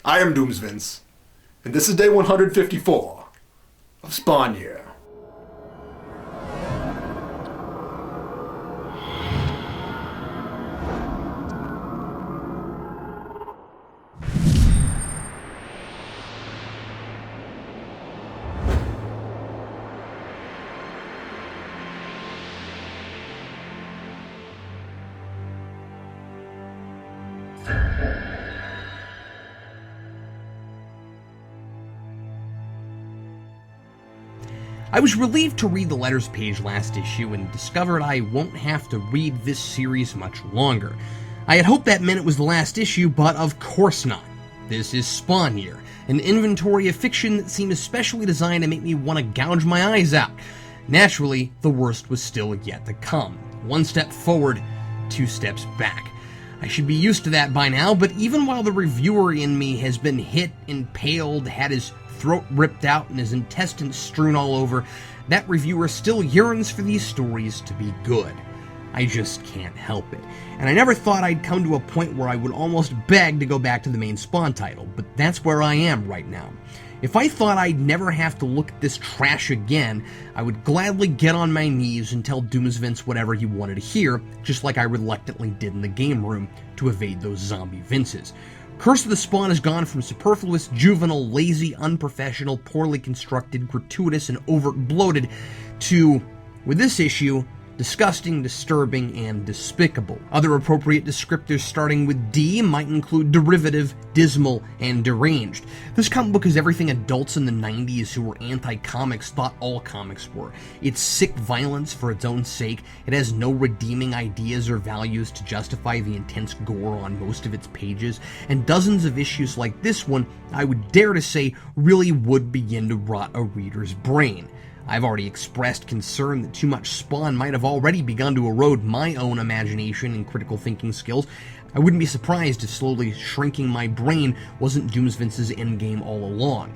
I am Doomsvince, and this is day 154 of Spawn Year. I was relieved to read the letters page last issue and discovered I won't have to read this series much longer. I had hoped that meant it was the last issue, but of course not. This is Spawn Year, an inventory of fiction that seemed especially designed to make me want to gouge my eyes out. Naturally, the worst was still yet to come. One step forward, two steps back. I should be used to that by now, but even while the reviewer in me has been hit, impaled, had his throat ripped out and his intestines strewn all over, that reviewer still yearns for these stories to be good. I just can't help it. And I never thought I'd come to a point where I would almost beg to go back to the main Spawn title, but that's where I am right now. If I thought I'd never have to look at this trash again, I would gladly get on my knees and tell Doomsvince whatever he wanted to hear, just like I reluctantly did in the game room to evade those zombie Vinces. Curse of the Spawn has gone from superfluous, juvenile, lazy, unprofessional, poorly constructed, gratuitous, and overt bloated to, with this issue, disgusting, disturbing, and despicable. Other appropriate descriptors starting with D might include derivative, dismal, and deranged. This comic book is everything adults in the 90s who were anti-comics thought all comics were. It's sick violence for its own sake, it has no redeeming ideas or values to justify the intense gore on most of its pages, and dozens of issues like this one, I would dare to say, really would begin to rot a reader's brain. I've already expressed concern that too much Spawn might have already begun to erode my own imagination and critical thinking skills. I wouldn't be surprised if slowly shrinking my brain wasn't Doomsvince's endgame all along.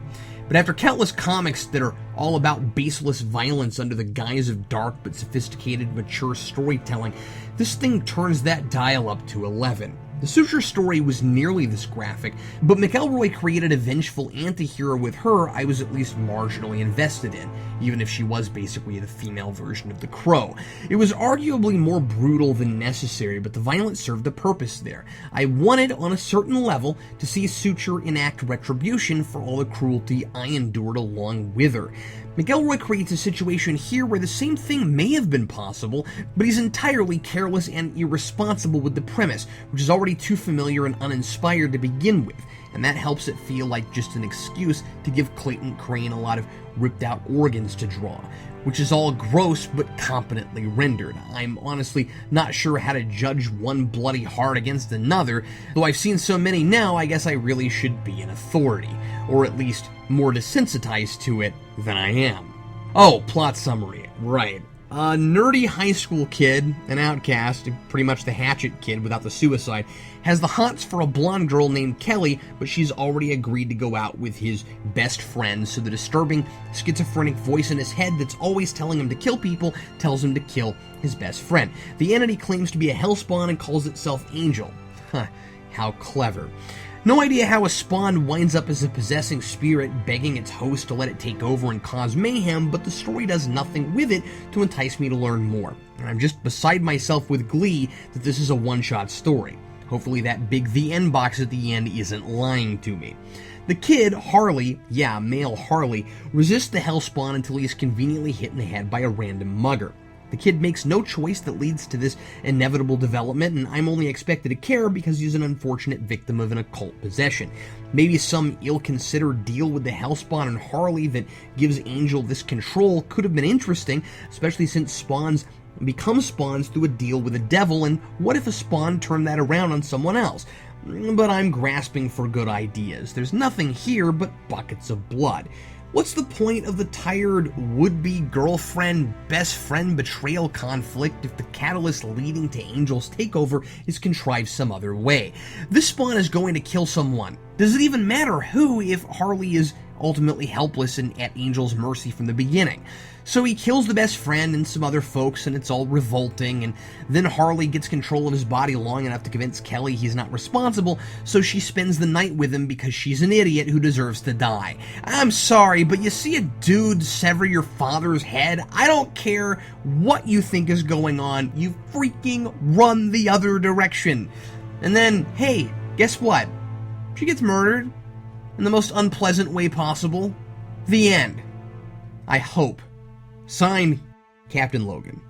But after countless comics that are all about baseless violence under the guise of dark but sophisticated, mature storytelling, this thing turns that dial up to 11. The Suture story was nearly this graphic, but McElroy created a vengeful anti-hero with her I was at least marginally invested in, even if she was basically the female version of the Crow. It was arguably more brutal than necessary, but the violence served a purpose there. I wanted, on a certain level, to see Suture enact retribution for all the cruelty I endured along with her. McElroy creates a situation here where the same thing may have been possible, but he's entirely careless and irresponsible with the premise, which is already too familiar and uninspired to begin with, and that helps it feel like just an excuse to give Clayton Crane a lot of ripped out organs to draw, which is all gross but competently rendered. I'm honestly not sure how to judge one bloody heart against another, though I've seen so many now I guess I really should be an authority, or at least more desensitized to it than I am. Oh, plot summary, right. A nerdy high school kid, an outcast, pretty much the Hatchet kid without the suicide, has the hots for a blonde girl named Kelly, but she's already agreed to go out with his best friend, so the disturbing, schizophrenic voice in his head that's always telling him to kill people tells him to kill his best friend. The entity claims to be a hellspawn and calls itself Angel. Huh, how clever. No idea how a spawn winds up as a possessing spirit begging its host to let it take over and cause mayhem, but the story does nothing with it to entice me to learn more. And I'm just beside myself with glee that this is a one-shot story. Hopefully that big The End box at the end isn't lying to me. The kid, Harley, yeah, male Harley, resists the hellspawn until he is conveniently hit in the head by a random mugger. The kid makes no choice that leads to this inevitable development, and I'm only expected to care because he's an unfortunate victim of an occult possession. Maybe some ill-considered deal with the hellspawn and Harley that gives Angel this control could have been interesting, especially since spawns become spawns through a deal with the devil, and what if a spawn turned that around on someone else? But I'm grasping for good ideas. There's nothing here but buckets of blood. What's the point of the tired would-be girlfriend, best friend betrayal conflict if the catalyst leading to Angel's takeover is contrived some other way? This spawn is going to kill someone. Does it even matter who if Harley is ultimately helpless and at Angel's mercy from the beginning. So he kills the best friend and some other folks, and it's all revolting, and then Harley gets control of his body long enough to convince Kelly he's not responsible, so she spends the night with him because she's an idiot who deserves to die. I'm sorry, but you see a dude sever your father's head, I don't care what you think is going on, you freaking run the other direction. And then, hey, guess what? She gets murdered in the most unpleasant way possible. The end. I hope. Signed, Captain Logan.